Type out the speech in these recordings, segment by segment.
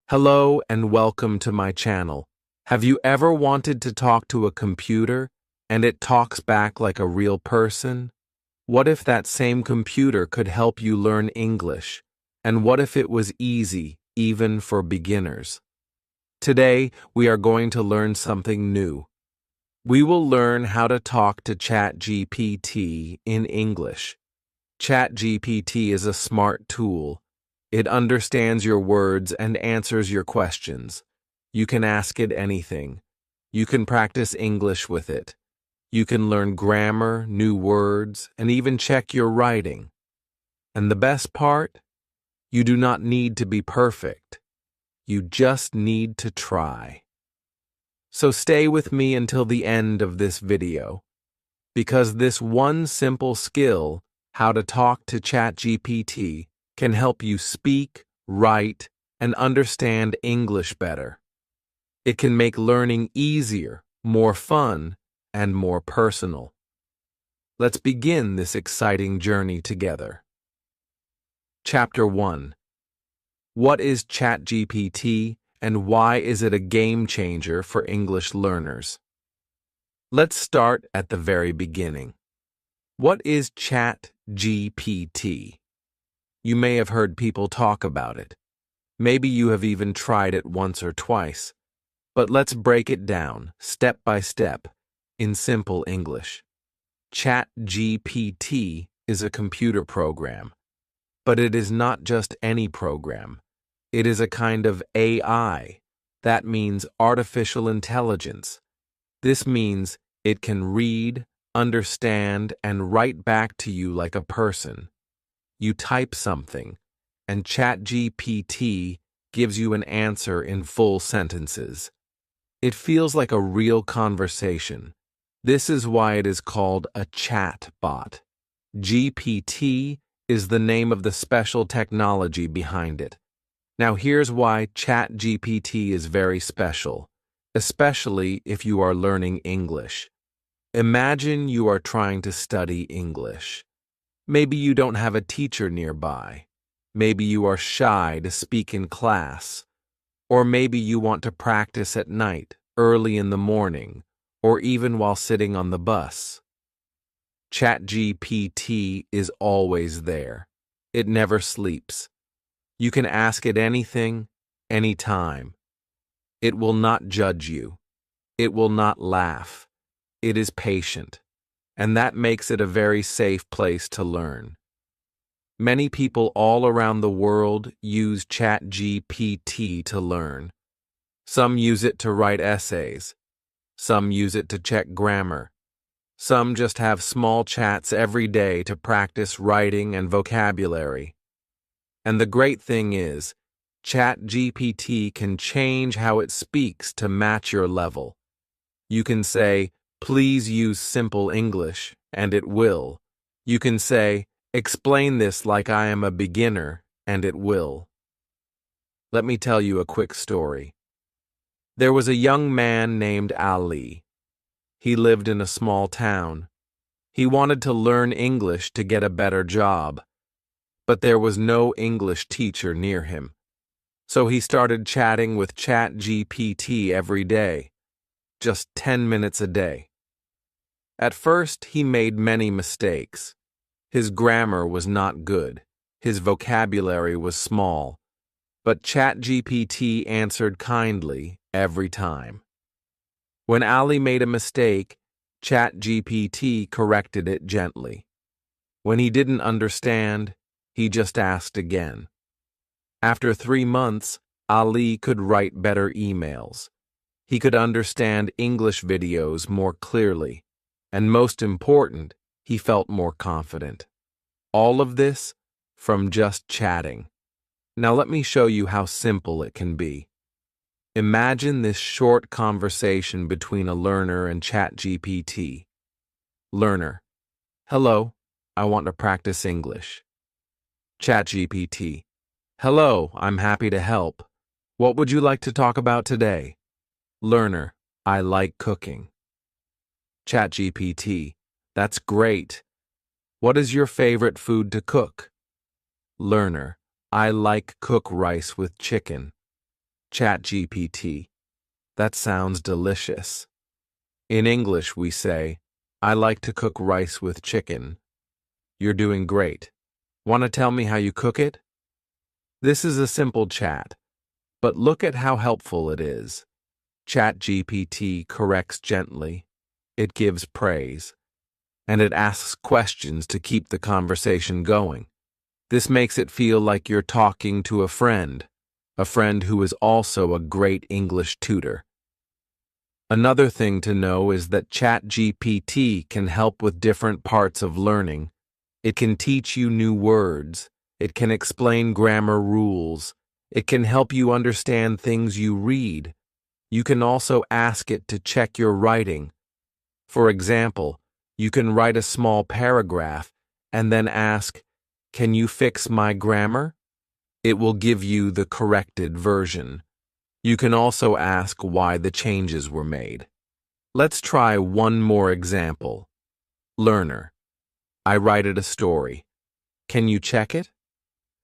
Hello and welcome to my channel. Have you ever wanted to talk to a computer and it talks back like a real person? What if that same computer could help you learn English? And what if it was easy, even for beginners? Today, we are going to learn something new. We will learn how to talk to ChatGPT in English. ChatGPT is a smart tool. It understands your words and answers your questions. You can ask it anything. You can practice English with it. You can learn grammar, new words, and even check your writing. And the best part? You do not need to be perfect. You just need to try. So stay with me until the end of this video, because this one simple skill, how to talk to ChatGPT, can help you speak, write, and understand English better. It can make learning easier, more fun, and more personal. Let's begin this exciting journey together. Chapter 1. What is ChatGPT and why is it a game changer for English learners? Let's start at the very beginning. What is ChatGPT? You may have heard people talk about it. Maybe you have even tried it once or twice. But let's break it down, step by step, in simple English. ChatGPT is a computer program. But it is not just any program. It is a kind of AI. That means artificial intelligence. This means it can read, understand, and write back to you like a person. You type something, and ChatGPT gives you an answer in full sentences. It feels like a real conversation. This is why it is called a chat bot. GPT is the name of the special technology behind it. Now here's why ChatGPT is very special, especially if you are learning English. Imagine you are trying to study English. Maybe you don't have a teacher nearby. Maybe you are shy to speak in class. Or maybe you want to practice at night, early in the morning, or even while sitting on the bus. ChatGPT is always there. It never sleeps. You can ask it anything, anytime. It will not judge you. It will not laugh. It is patient. And that makes it a very safe place to learn. Many people all around the world use ChatGPT to learn. Some use it to write essays. Some use it to check grammar. Some just have small chats every day to practice writing and vocabulary. And the great thing is, ChatGPT can change how it speaks to match your level. You can say, "Please use simple English," and it will. You can say, "Explain this like I am a beginner," and it will. Let me tell you a quick story. There was a young man named Ali. He lived in a small town. He wanted to learn English to get a better job, but there was no English teacher near him. So he started chatting with ChatGPT every day, just 10 minutes a day. At first, he made many mistakes. His grammar was not good. His vocabulary was small. But ChatGPT answered kindly every time. When Ali made a mistake, ChatGPT corrected it gently. When he didn't understand, he just asked again. After 3 months, Ali could write better emails. He could understand English videos more clearly. And most important, he felt more confident. All of this from just chatting. Now let me show you how simple it can be. Imagine this short conversation between a learner and ChatGPT. Learner: "Hello, I want to practice English." ChatGPT: "Hello, I'm happy to help. What would you like to talk about today?" Learner: "I like cooking." ChatGPT: "That's great. What is your favorite food to cook?" Learner: "I like cook rice with chicken." ChatGPT. That sounds delicious. In English, we say, I like to cook rice with chicken. You're doing great. Want to tell me how you cook it? This is a simple chat, but look at how helpful it is. ChatGPT corrects gently. It gives praise. And it asks questions to keep the conversation going. This makes it feel like you're talking to a friend who is also a great English tutor. Another thing to know is that ChatGPT can help with different parts of learning. It can teach you new words. It can explain grammar rules. It can help you understand things you read. You can also ask it to check your writing. For example, you can write a small paragraph and then ask, "Can you fix my grammar?" It will give you the corrected version. You can also ask why the changes were made. Let's try one more example. Learner. I write it a story. Can you check it?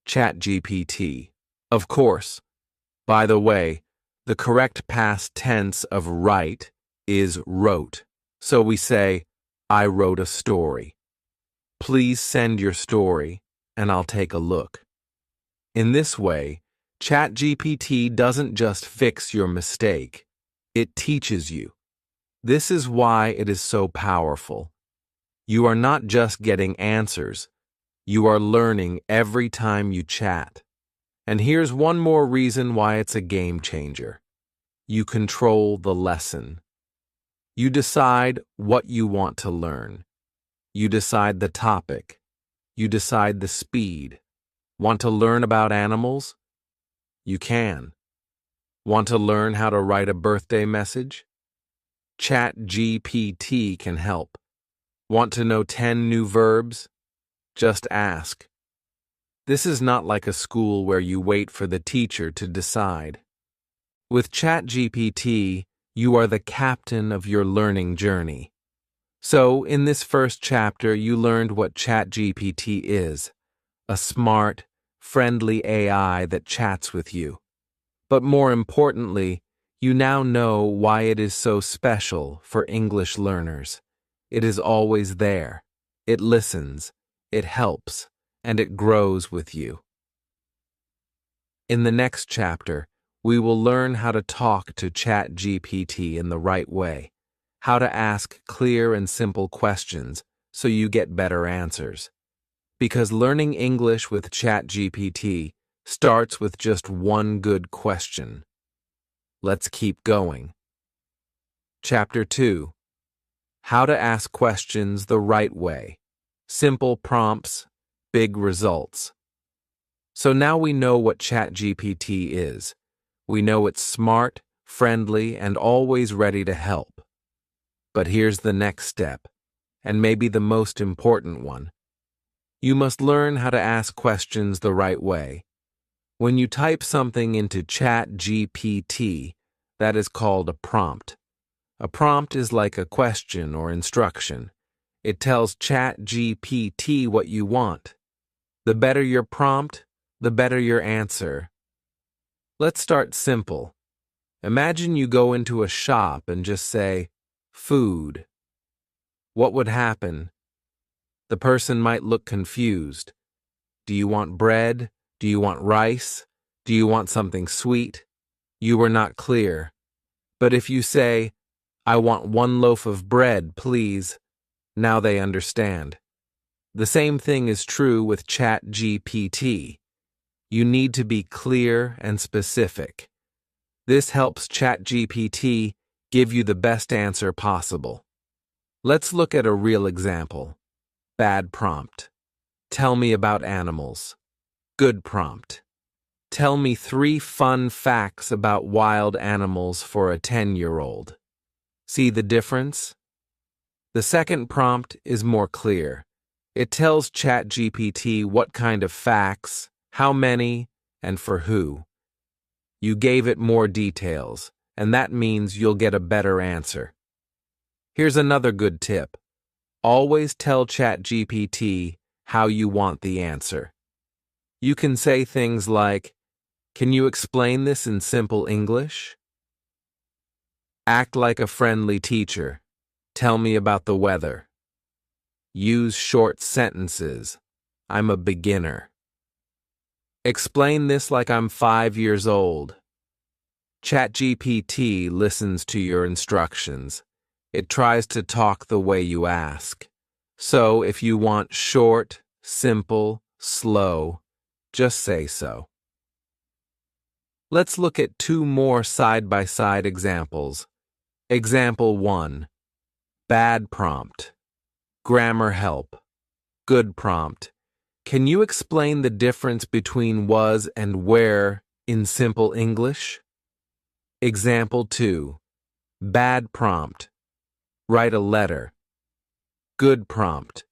ChatGPT. Of course. By the way, the correct past tense of write is wrote. So we say, I wrote a story. Please send your story, and I'll take a look. In this way, ChatGPT doesn't just fix your mistake, it teaches you. This is why it is so powerful. You are not just getting answers, you are learning every time you chat. And here's one more reason why it's a game changer. You control the lesson. You decide what you want to learn. You decide the topic. You decide the speed. Want to learn about animals? You can. Want to learn how to write a birthday message? ChatGPT can help. Want to know 10 new verbs? Just ask. This is not like a school where you wait for the teacher to decide. With ChatGPT, you are the captain of your learning journey. So, in this first chapter, you learned what ChatGPT is, a smart, friendly AI that chats with you. But more importantly, you now know why it is so special for English learners. It is always there. It listens, it helps, and it grows with you. In the next chapter, we will learn how to talk to ChatGPT in the right way, how to ask clear and simple questions so you get better answers. Because learning English with ChatGPT starts with just one good question. Let's keep going. Chapter 2. How to ask questions the right way. Simple prompts, big results. So now we know what ChatGPT is. We know it's smart, friendly, and always ready to help. But here's the next step, and maybe the most important one. You must learn how to ask questions the right way. When you type something into ChatGPT, that is called a prompt. A prompt is like a question or instruction. It tells ChatGPT what you want. The better your prompt, the better your answer. Let's start simple. Imagine you go into a shop and just say, food. What would happen? The person might look confused. Do you want bread? Do you want rice? Do you want something sweet? You were not clear. But if you say, I want 1 loaf of bread, please, now they understand. The same thing is true with ChatGPT. You need to be clear and specific. This helps ChatGPT give you the best answer possible. Let's look at a real example. Bad prompt. Tell me about animals. Good prompt. Tell me 3 fun facts about wild animals for a 10-year-old. See the difference? The second prompt is more clear. It tells ChatGPT what kind of facts, how many, and for who. You gave it more details, and that means you'll get a better answer. Here's another good tip. Always tell ChatGPT how you want the answer. You can say things like, Can you explain this in simple English? Act like a friendly teacher. Tell me about the weather. Use short sentences. I'm a beginner. Explain this like I'm 5 years old. ChatGPT listens to your instructions. It tries to talk the way you ask. So if you want short, simple, slow, just say so. Let's look at 2 more side-by-side examples. Example 1. Bad prompt. Grammar help. Good prompt. Can you explain the difference between was and where in simple English? Example 2. Bad prompt. Write a letter. Good prompt.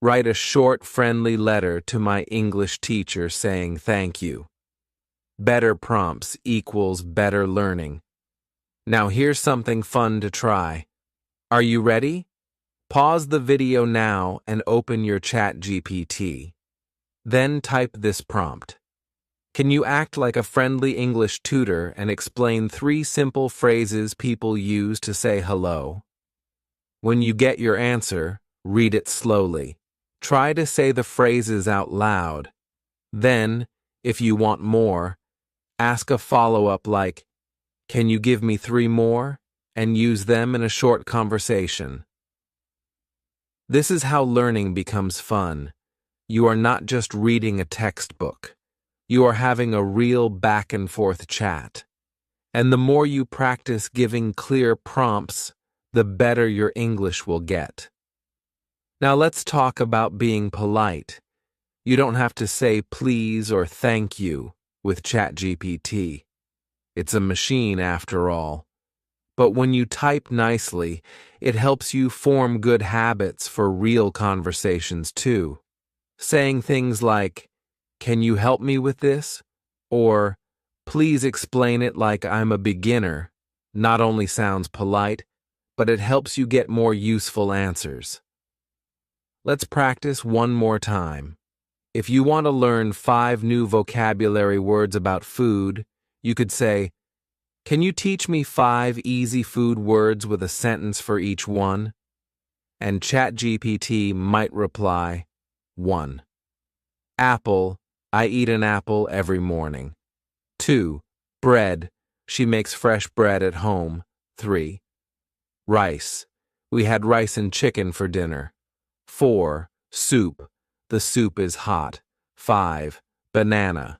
Write a short, friendly letter to my English teacher saying thank you. Better prompts equals better learning. Now here's something fun to try. Are you ready? Pause the video now and open your ChatGPT. Then type this prompt. Can you act like a friendly English tutor and explain 3 simple phrases people use to say hello? When you get your answer, read it slowly. Try to say the phrases out loud. Then, if you want more, ask a follow-up like, "Can you give me 3 more?" and use them in a short conversation. This is how learning becomes fun. You are not just reading a textbook. You are having a real back-and-forth chat. And the more you practice giving clear prompts, the better your English will get. Now let's talk about being polite. You don't have to say please or thank you with ChatGPT. It's a machine after all. But when you type nicely, it helps you form good habits for real conversations too. Saying things like, "Can you help me with this?" or "Please explain it like I'm a beginner," not only sounds polite, but it helps you get more useful answers. Let's practice one more time. If you want to learn 5 new vocabulary words about food, you could say, "Can you teach me 5 easy food words with a sentence for each one?" And ChatGPT might reply, 1. Apple, I eat an apple every morning. 2. Bread, she makes fresh bread at home. 3. Rice, we had rice and chicken for dinner. 4. Soup, the soup is hot. 5. Banana,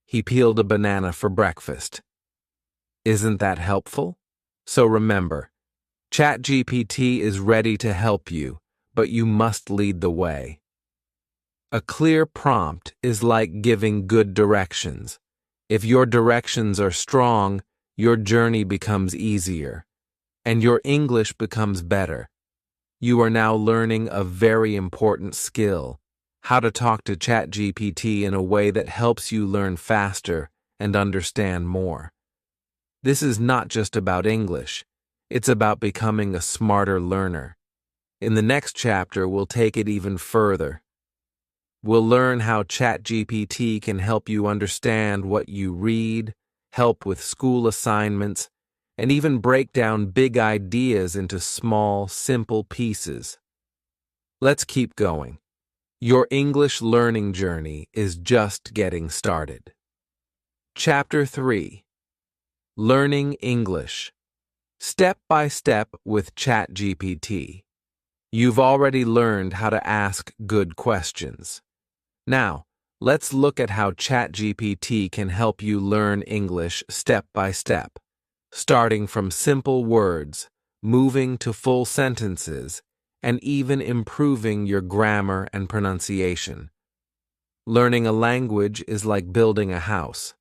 he peeled a banana for breakfast. Isn't that helpful? So remember, ChatGPT is ready to help you, but you must lead the way. A clear prompt is like giving good directions. If your directions are strong, your journey becomes easier, and your English becomes better. You are now learning a very important skill, how to talk to ChatGPT in a way that helps you learn faster and understand more. This is not just about English. It's about becoming a smarter learner. In the next chapter, we'll take it even further. We'll learn how ChatGPT can help you understand what you read, help with school assignments, and even break down big ideas into small, simple pieces. Let's keep going. Your English learning journey is just getting started. Chapter 3. Learning English. Step by step with ChatGPT. You've already learned how to ask good questions. Now, let's look at how ChatGPT can help you learn English step by step, starting from simple words, moving to full sentences, and even improving your grammar and pronunciation. Learning a language is like building a house.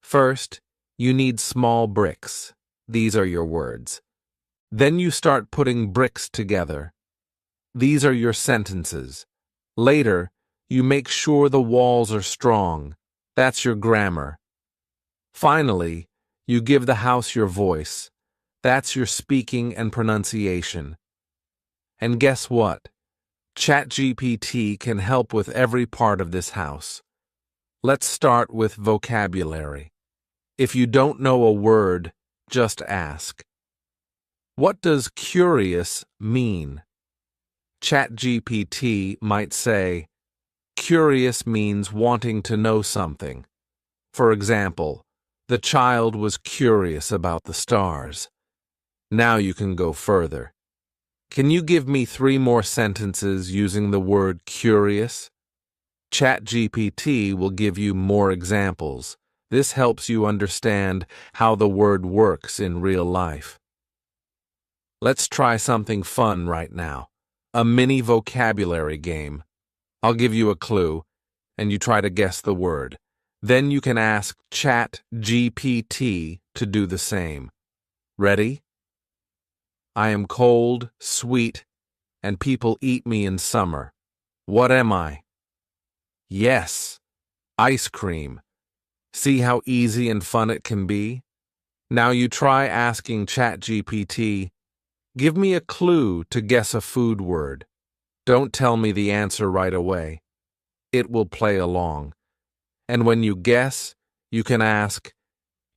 First, you need small bricks. These are your words. Then you start putting bricks together. These are your sentences. Later, you make sure the walls are strong. That's your grammar. Finally, you give the house your voice. That's your speaking and pronunciation. And guess what? ChatGPT can help with every part of this house. Let's start with vocabulary. If you don't know a word, just ask. What does curious mean? ChatGPT might say, curious means wanting to know something. For example, the child was curious about the stars. Now you can go further. Can you give me 3 more sentences using the word curious? ChatGPT will give you more examples. This helps you understand how the word works in real life. Let's try something fun right now. A mini vocabulary game. I'll give you a clue, and you try to guess the word. Then you can ask ChatGPT to do the same. Ready? I am cold, sweet, and people eat me in summer. What am I? Yes, ice cream. See how easy and fun it can be? Now you try asking ChatGPT, give me a clue to guess a food word. Don't tell me the answer right away. It will play along. And when you guess, you can ask,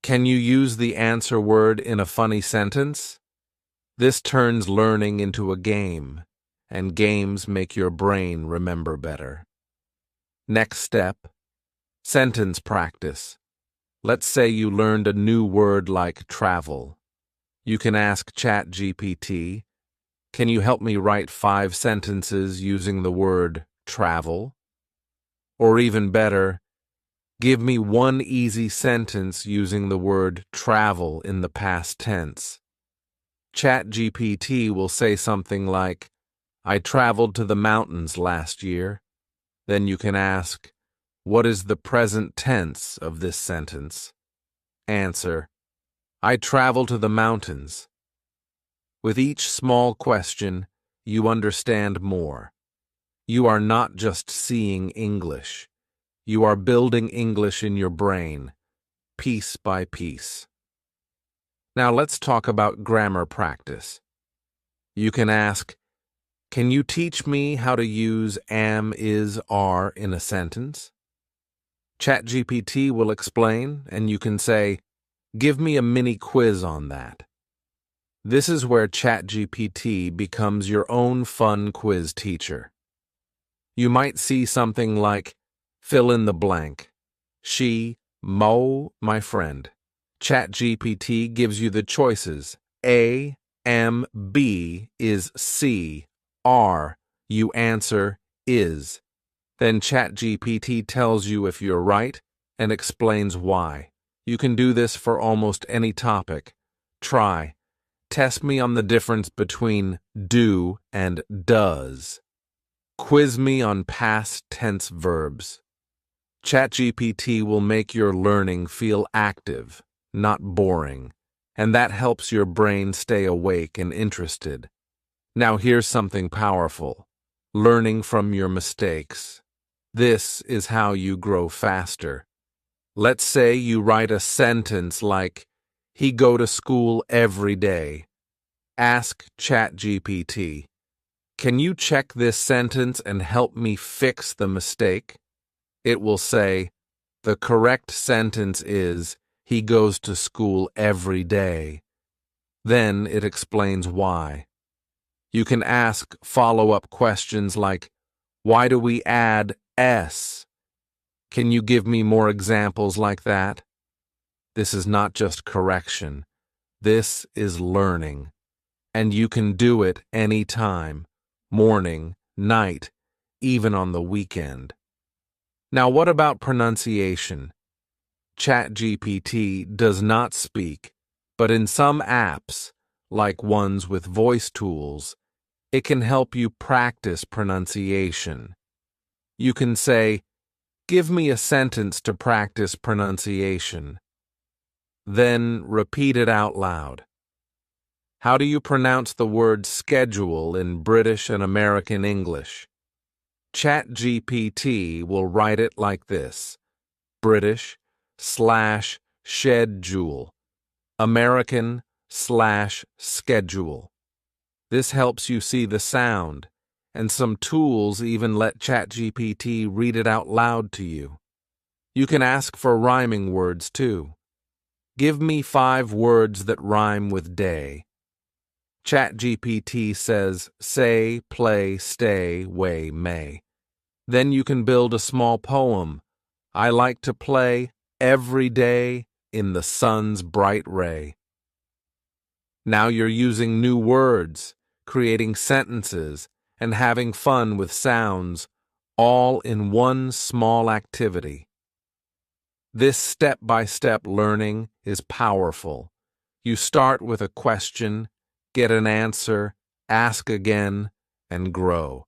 can you use the answer word in a funny sentence? This turns learning into a game, and games make your brain remember better. Next step, sentence practice. Let's say you learned a new word like travel. You can ask ChatGPT, can you help me write 5 sentences using the word travel? Or even better, give me 1 easy sentence using the word travel in the past tense. ChatGPT will say something like, I traveled to the mountains last year. Then you can ask, what is the present tense of this sentence? Answer, I travel to the mountains. With each small question, you understand more. You are not just seeing English. You are building English in your brain, piece by piece. Now let's talk about grammar practice. You can ask, can you teach me how to use am, is, are in a sentence? ChatGPT will explain, and you can say, give me a mini quiz on that. This is where ChatGPT becomes your own fun quiz teacher. You might see something like, fill in the blank. She, my friend. ChatGPT gives you the choices. A, M, B is C, R. You answer is. Then ChatGPT tells you if you're right and explains why. You can do this for almost any topic. Try. Test me on the difference between do and does. Quiz me on past tense verbs. ChatGPT will make your learning feel active, not boring, and that helps your brain stay awake and interested. Now here's something powerful. Learning from your mistakes. This is how you grow faster. Let's say you write a sentence like, he go to school every day. Ask ChatGPT, can you check this sentence and help me fix the mistake? It will say, the correct sentence is, he goes to school every day. Then it explains why. You can ask follow-up questions like, why do we add S? Can you give me more examples like that? This is not just correction. This is learning. And you can do it anytime, morning, night, even on the weekend. Now what about pronunciation? ChatGPT does not speak, but in some apps, like ones with voice tools, it can help you practice pronunciation. You can say, give me a sentence to practice pronunciation. Then repeat it out loud. How do you pronounce the word schedule in British and American English? ChatGPT will write it like this: British/schedule, American/schedule. This helps you see the sound, and some tools even let ChatGPT read it out loud to you. You can ask for rhyming words too. Give me 5 words that rhyme with day. ChatGPT says say, play, stay, way, may. Then you can build a small poem. I like to play every day in the sun's bright ray. Now you're using new words, creating sentences, and having fun with sounds, all in one small activity. This step-by-step learning is powerful. You start with a question, get an answer, ask again, and grow.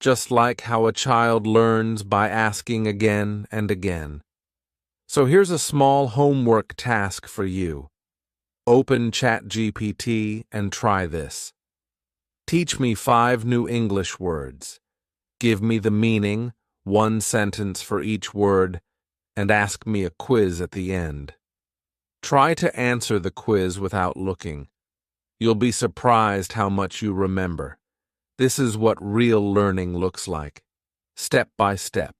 Just like how a child learns by asking again and again. So here's a small homework task for you. Open ChatGPT and try this. Teach me 5 new English words. Give me the meaning, 1 sentence for each word, and ask me a quiz at the end. Try to answer the quiz without looking. You'll be surprised how much you remember. This is what real learning looks like. Step by step.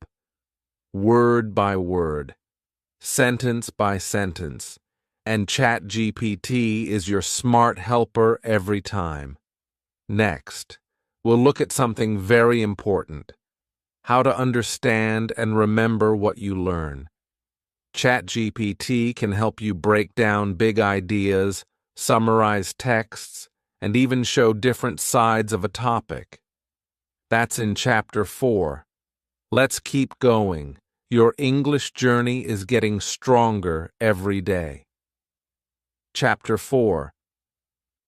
Word by word. Sentence by sentence. And ChatGPT is your smart helper every time. Next, we'll look at something very important. How to understand and remember what you learn. ChatGPT can help you break down big ideas, summarize texts, and even show different sides of a topic. That's in Chapter 4. Let's keep going. Your English journey is getting stronger every day. Chapter 4.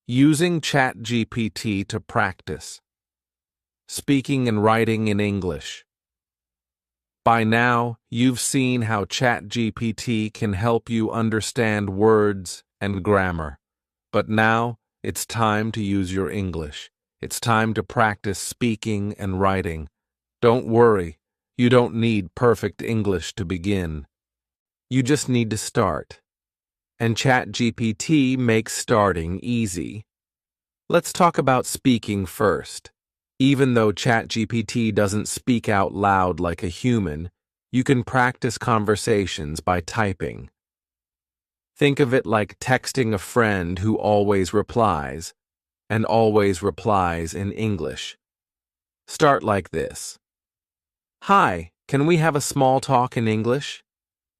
Using ChatGPT to practice. Speaking and writing in English. By now, you've seen how ChatGPT can help you understand words and grammar. But now, it's time to use your English. It's time to practice speaking and writing. Don't worry, you don't need perfect English to begin. You just need to start. And ChatGPT makes starting easy. Let's talk about speaking first. Even though ChatGPT doesn't speak out loud like a human, you can practice conversations by typing. Think of it like texting a friend who always replies, and always replies in English. Start like this. Hi, can we have a small talk in English?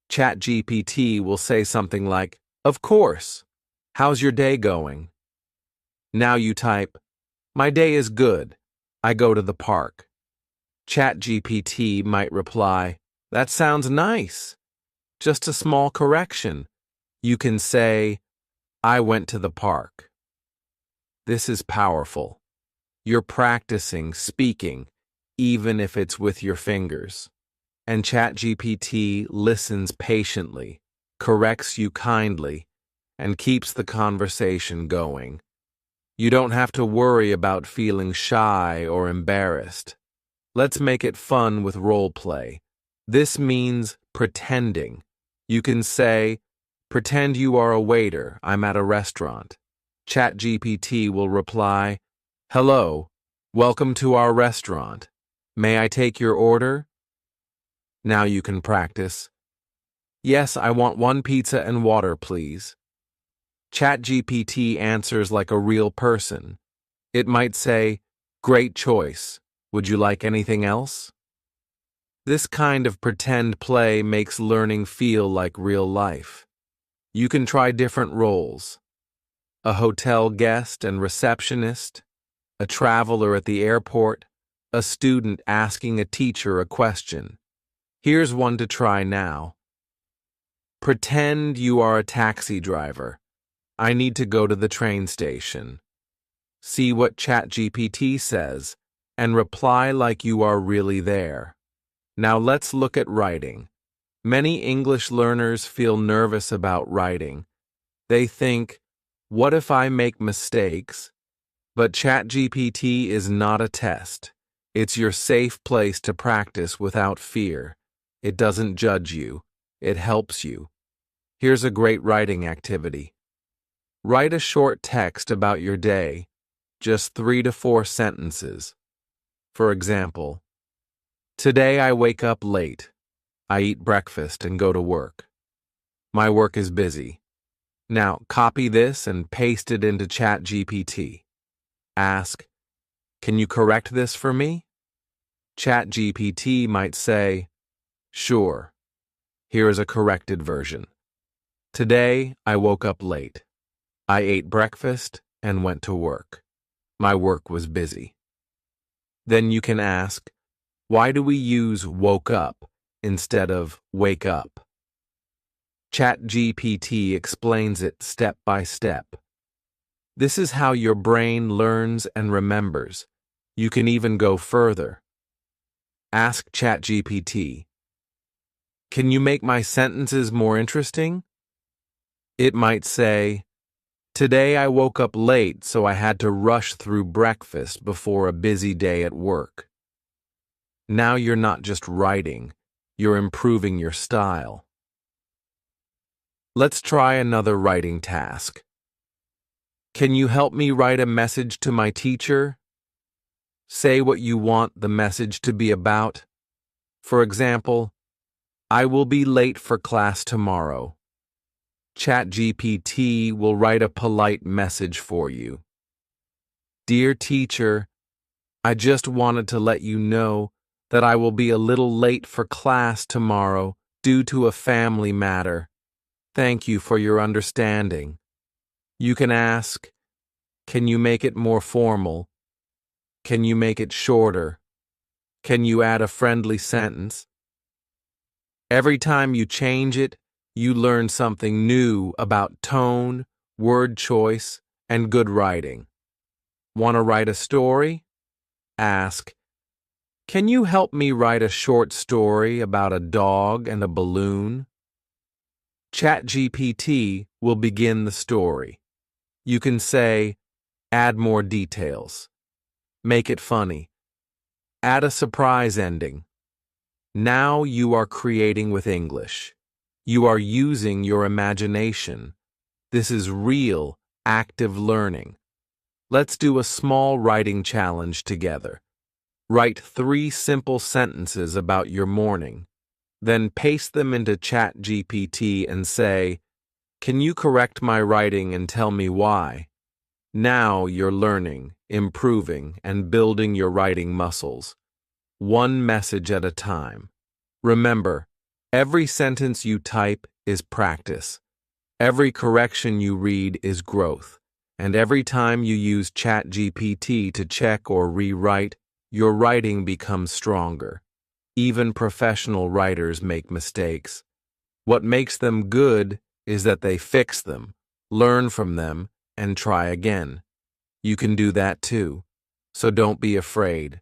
ChatGPT will say something like, Of course. How's your day going? Now you type, My day is good. I go to the park. ChatGPT might reply, That sounds nice. Just a small correction. You can say, I went to the park. This is powerful. You're practicing speaking, even if it's with your fingers. And ChatGPT listens patiently, corrects you kindly, and keeps the conversation going. You don't have to worry about feeling shy or embarrassed. Let's make it fun with role play. This means pretending. You can say, Pretend you are a waiter. I'm at a restaurant. ChatGPT will reply, Hello, welcome to our restaurant. May I take your order? Now you can practice. Yes, I want 1 pizza and water, please. ChatGPT answers like a real person. It might say, Great choice. Would you like anything else? This kind of pretend play makes learning feel like real life. You can try different roles. A hotel guest and receptionist, a traveler at the airport, a student asking a teacher a question. Here's one to try now. Pretend you are a taxi driver. I need to go to the train station. See what ChatGPT says, and reply like you are really there. Now let's look at writing. Many English learners feel nervous about writing. They think, what if I make mistakes? But ChatGPT is not a test. It's your safe place to practice without fear. It doesn't judge you. It helps you. Here's a great writing activity. Write a short text about your day, just 3 to 4 sentences. For example, Today I wake up late. I eat breakfast and go to work. My work is busy. Now, copy this and paste it into ChatGPT. Ask, can you correct this for me? ChatGPT might say, sure. Here is a corrected version. Today, I woke up late. I ate breakfast and went to work. My work was busy. Then you can ask, why do we use woke up instead of wake up? ChatGPT explains it step by step. This is how your brain learns and remembers. You can even go further. Ask ChatGPT, can you make my sentences more interesting? It might say, today I woke up late, so I had to rush through breakfast before a busy day at work. Now you're not just writing, you're improving your style. Let's try another writing task. Can you help me write a message to my teacher? Say what you want the message to be about. For example, I will be late for class tomorrow. ChatGPT will write a polite message for you. Dear teacher, I just wanted to let you know that I will be a little late for class tomorrow due to a family matter. Thank you for your understanding. You can ask, can you make it more formal? Can you make it shorter? Can you add a friendly sentence? Every time you change it, you learn something new about tone, word choice, and good writing. Want to write a story? Ask, can you help me write a short story about a dog and a balloon? ChatGPT will begin the story. You can say, add more details. Make it funny. Add a surprise ending. Now you are creating with English. You are using your imagination. This is real, active learning. Let's do a small writing challenge together. Write 3 simple sentences about your morning. Then paste them into ChatGPT and say, can you correct my writing and tell me why? Now you're learning, improving, and building your writing muscles. One message at a time. Remember, every sentence you type is practice. Every correction you read is growth. And every time you use ChatGPT to check or rewrite, your writing becomes stronger. Even professional writers make mistakes. What makes them good is that they fix them, learn from them, and try again. You can do that too. So don't be afraid.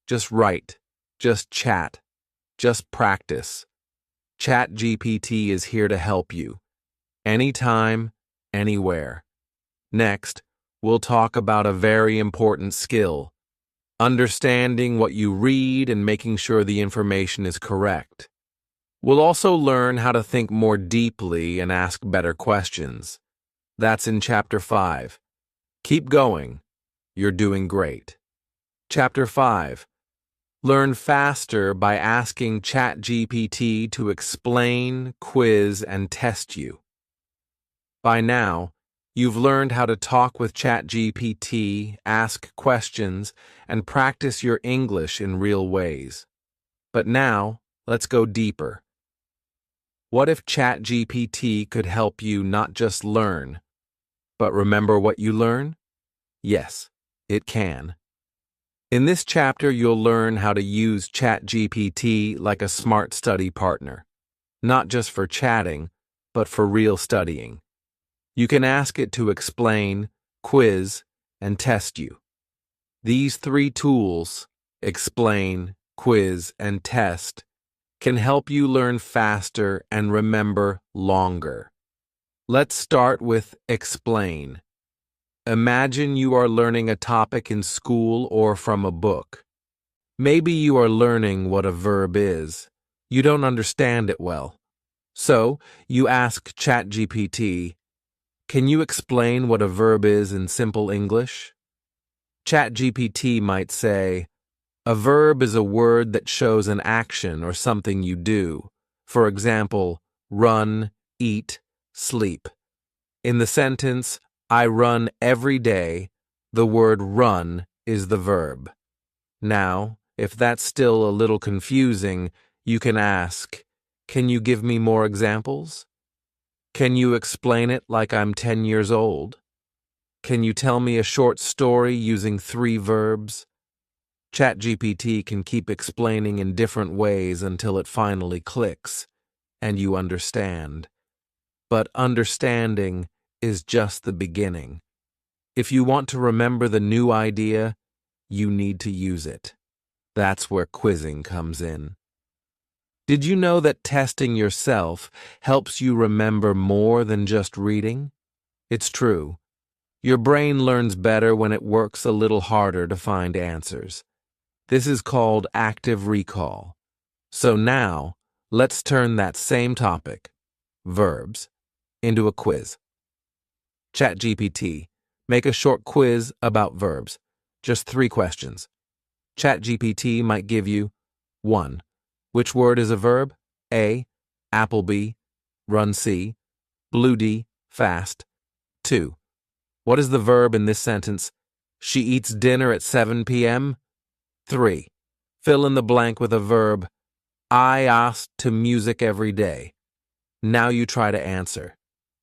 Just write. Just chat. Just practice. ChatGPT is here to help you. Anytime, anywhere. Next, we'll talk about a very important skill. Understanding what you read and making sure the information is correct. We'll also learn how to think more deeply and ask better questions. That's in Chapter 5. Keep going. You're doing great. Chapter 5. Learn faster by asking ChatGPT to explain, quiz, and test you. By now, you've learned how to talk with ChatGPT, ask questions, and practice your English in real ways. But now, let's go deeper. What if ChatGPT could help you not just learn, but remember what you learn? Yes, it can. In this chapter, you'll learn how to use ChatGPT like a smart study partner, not just for chatting, but for real studying. You can ask it to explain, quiz, and test you. These 3 tools, explain, quiz, and test, can help you learn faster and remember longer. Let's start with explain. Imagine you are learning a topic in school or from a book. Maybe you are learning what a verb is. You don't understand it well. So, you ask ChatGPT, can you explain what a verb is in simple English? ChatGPT might say, a verb is a word that shows an action or something you do, For example, run, eat, sleep. In the sentence, I run every day, the word run is the verb. Now, if that's still a little confusing, you can ask, can you give me more examples? Can you explain it like I'm 10 years old? Can you tell me a short story using 3 verbs? ChatGPT can keep explaining in different ways until it finally clicks, and you understand. But understanding is just the beginning. If you want to remember the new idea, you need to use it. That's where quizzing comes in. Did you know that testing yourself helps you remember more than just reading? It's true. Your brain learns better when it works a little harder to find answers. This is called active recall. So now, let's turn that same topic, verbs, into a quiz. ChatGPT, make a short quiz about verbs. Just 3 questions. ChatGPT might give you 1. Which word is a verb? A. Applebee, run C, blue D, fast. 2. What is the verb in this sentence? She eats dinner at 7 p.m.? 3. Fill in the blank with a verb. I asked to music every day. Now you try to answer.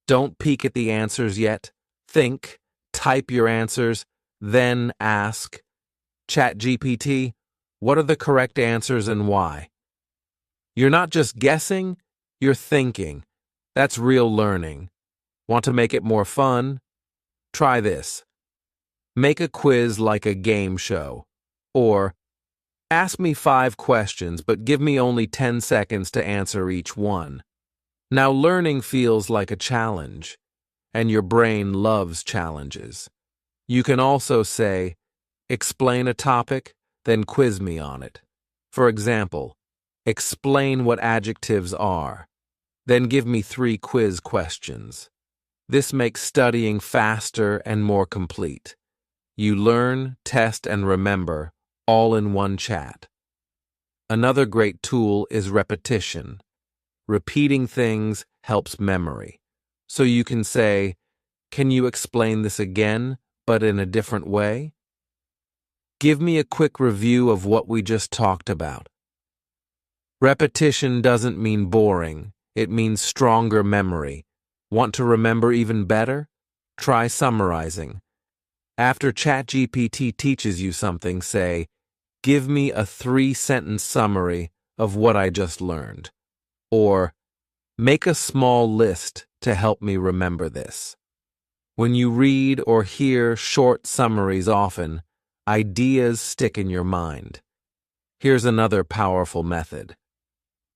Don't peek at the answers yet. Think, type your answers, then ask. ChatGPT, what are the correct answers and why? You're not just guessing, you're thinking. That's real learning. Want to make it more fun? Try this. Make a quiz like a game show. Or, ask me 5 questions, but give me only 10 seconds to answer each one. Now learning feels like a challenge, and your brain loves challenges. You can also say, explain a topic, then quiz me on it. For example, explain what adjectives are. Then give me 3 quiz questions. This makes studying faster and more complete. You learn, test, and remember, all in one chat. Another great tool is repetition. Repeating things helps memory. So you can say, can you explain this again, but in a different way? Give me a quick review of what we just talked about. Repetition doesn't mean boring, it means stronger memory. Want to remember even better? Try summarizing. After ChatGPT teaches you something, say, give me a 3-sentence summary of what I just learned. Or, make a small list to help me remember this. When you read or hear short summaries often, ideas stick in your mind. Here's another powerful method.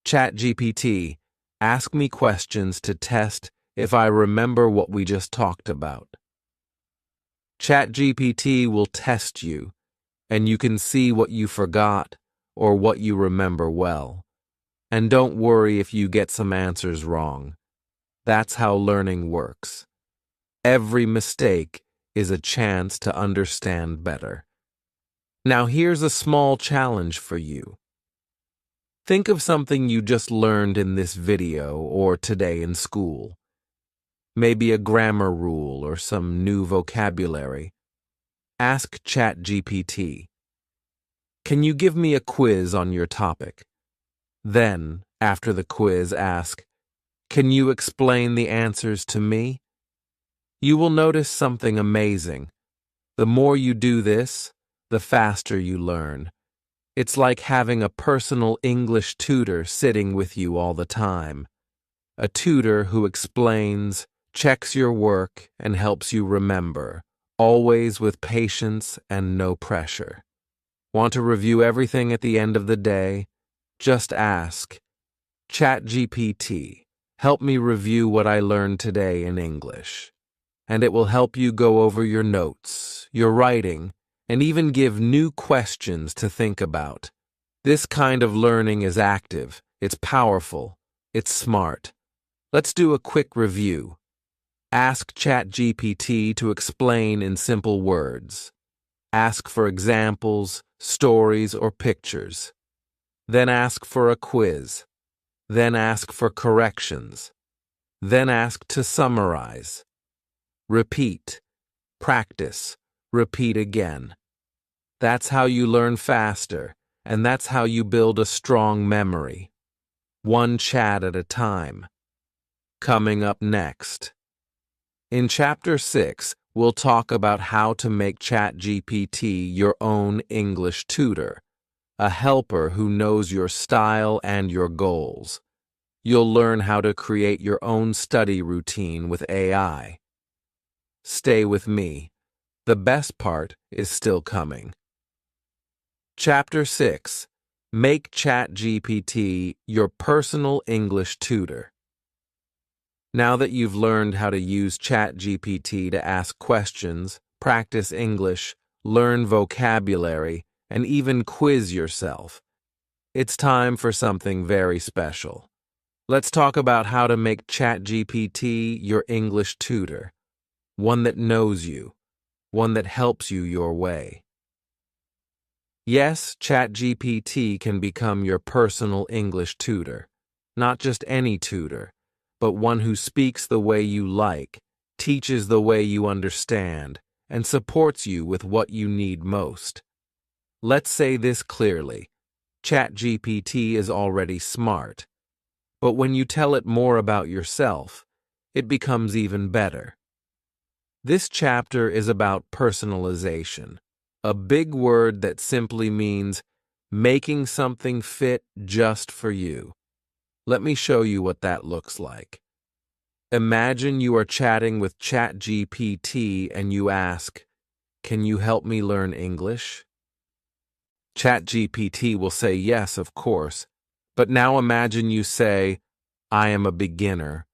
ChatGPT, ask me questions to test if I remember what we just talked about. ChatGPT will test you, and you can see what you forgot or what you remember well. And don't worry if you get some answers wrong. That's how learning works. Every mistake is a chance to understand better. Now here's a small challenge for you. Think of something you just learned in this video or today in school. Maybe a grammar rule or some new vocabulary. Ask ChatGPT. Can you give me a quiz on your topic? Then, after the quiz, ask, can you explain the answers to me? You will notice something amazing. The more you do this, the faster you learn. It's like having a personal English tutor sitting with you all the time. A tutor who explains, checks your work, and helps you remember, always with patience and no pressure. Want to review everything at the end of the day? Just ask, ChatGPT, help me review what I learned today in English. And it will help you go over your notes, your writing, and even give new questions to think about. This kind of learning is active, it's powerful, it's smart. Let's do a quick review. Ask ChatGPT to explain in simple words. Ask for examples, stories, or pictures. Then ask for a quiz. Then ask for corrections. Then ask to summarize. Repeat. Practice. Repeat again. That's how you learn faster, and that's how you build a strong memory. One chat at a time. Coming up next. In Chapter 6, we'll talk about how to make ChatGPT your own English tutor, a helper who knows your style and your goals. You'll learn how to create your own study routine with AI. Stay with me. The best part is still coming. Chapter 6. Make ChatGPT your personal English tutor. Now that you've learned how to use ChatGPT to ask questions, practice English, learn vocabulary, and even quiz yourself, it's time for something very special. Let's talk about how to make ChatGPT your English tutor, one that knows you, one that helps you your way. Yes, ChatGPT can become your personal English tutor, not just any tutor, but one who speaks the way you like, teaches the way you understand, and supports you with what you need most. Let's say this clearly. ChatGPT is already smart, but when you tell it more about yourself, it becomes even better. This chapter is about personalization, a big word that simply means making something fit just for you. Let me show you what that looks like. Imagine you are chatting with ChatGPT and you ask, "Can you help me learn English?" ChatGPT will say yes, of course, but now imagine you say, "I am a beginner.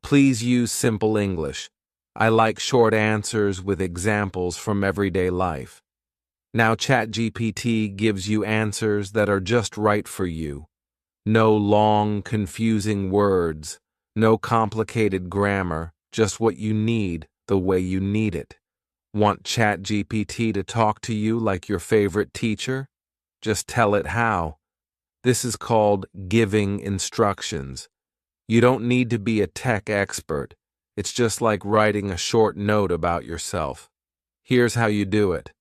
Please use simple English. I like short answers with examples from everyday life." Now ChatGPT gives you answers that are just right for you. No long, confusing words, no complicated grammar, just what you need, the way you need it. Want ChatGPT to talk to you like your favorite teacher? Just tell it how. This is called giving instructions. You don't need to be a tech expert. It's just like writing a short note about yourself. Here's how you do it.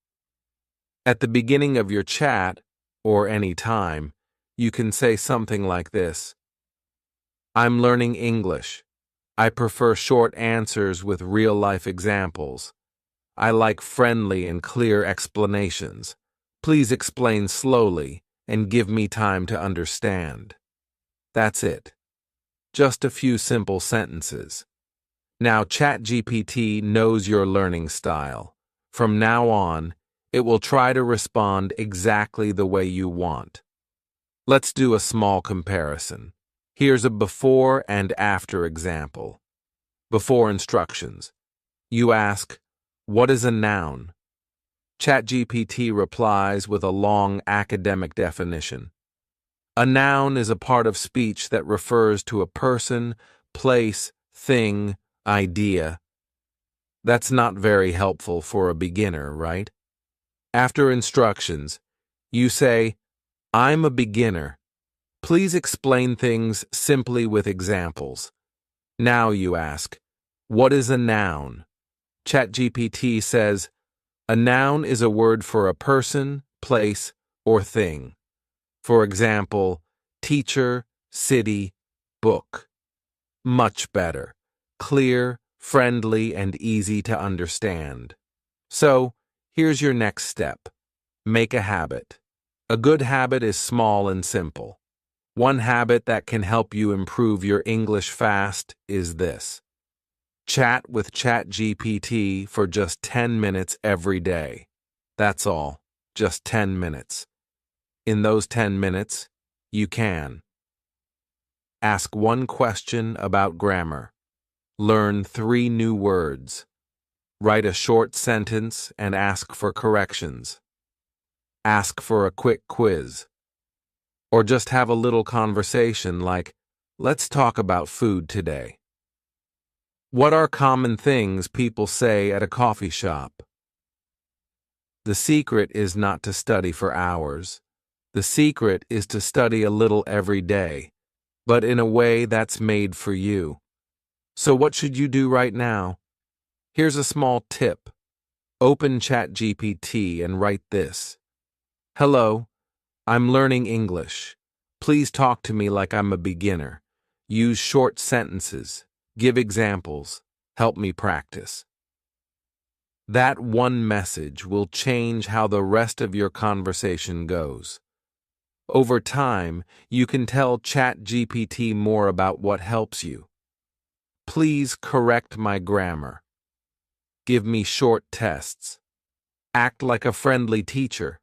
At the beginning of your chat, or any time, you can say something like this. "I'm learning English. I prefer short answers with real-life examples. I like friendly and clear explanations. Please explain slowly and give me time to understand." That's it. Just a few simple sentences. Now ChatGPT knows your learning style. From now on, it will try to respond exactly the way you want. Let's do a small comparison. Here's a before and after example. Before instructions. You ask, "What is a noun?" ChatGPT replies with a long academic definition. A noun is a part of speech that refers to a person, place, thing, idea. That's not very helpful for a beginner, right? After instructions, you say, "I'm a beginner. Please explain things simply with examples." Now you ask, "What is a noun?" ChatGPT says, "A noun is a word for a person, place, or thing. For example, teacher, city, book." Much better. Clear, friendly, and easy to understand. So, here's your next step. Make a habit. A good habit is small and simple. One habit that can help you improve your English fast is this. Chat with ChatGPT for just 10 minutes every day. That's all. Just 10 minutes. In those 10 minutes, you can ask one question about grammar. Learn 3 new words. Write a short sentence and ask for corrections. Ask for a quick quiz. Or just have a little conversation like, "Let's talk about food today." What are common things people say at a coffee shop? The secret is not to study for hours. The secret is to study a little every day. but in a way that's made for you. So what should you do right now? Here's a small tip. Open ChatGPT and write this. Hello, I'm learning English. Please talk to me like I'm a beginner. Use short sentences. Give examples. Help me practice. That one message will change how the rest of your conversation goes. Over time, you can tell ChatGPT more about what helps you. Please correct my grammar. Give me short tests. Act like a friendly teacher.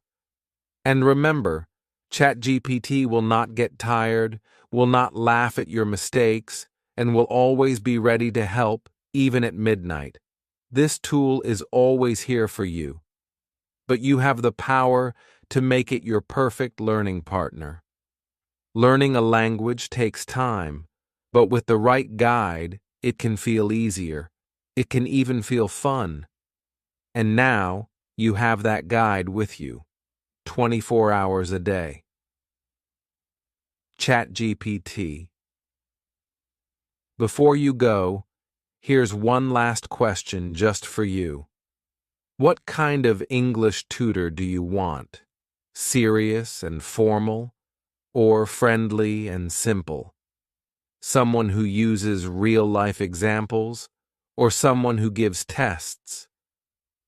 And remember, ChatGPT will not get tired, will not laugh at your mistakes, and will always be ready to help, even at midnight. This tool is always here for you, but you have the power to make it your perfect learning partner. Learning a language takes time, but with the right guide, it can feel easier. It can even feel fun. And now, you have that guide with you, 24 hours a day. ChatGPT. Before you go, here's one last question just for you. What kind of English tutor do you want? Serious and formal, or friendly and simple? Someone who uses real-life examples, or someone who gives tests?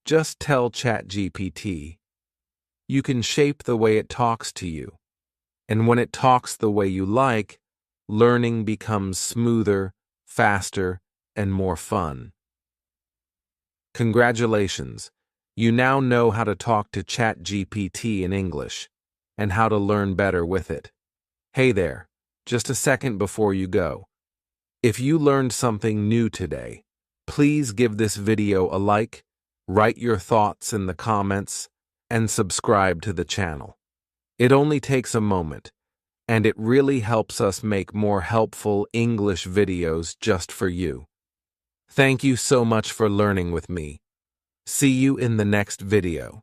Just tell ChatGPT. You can shape the way it talks to you, and when it talks the way you like, learning becomes smoother, faster, and more fun. Congratulations! You now know how to talk to ChatGPT in English, and how to learn better with it. Hey there, just a second before you go. If you learned something new today, please give this video a like, write your thoughts in the comments, and subscribe to the channel. It only takes a moment, and it really helps us make more helpful English videos just for you. Thank you so much for learning with me. See you in the next video.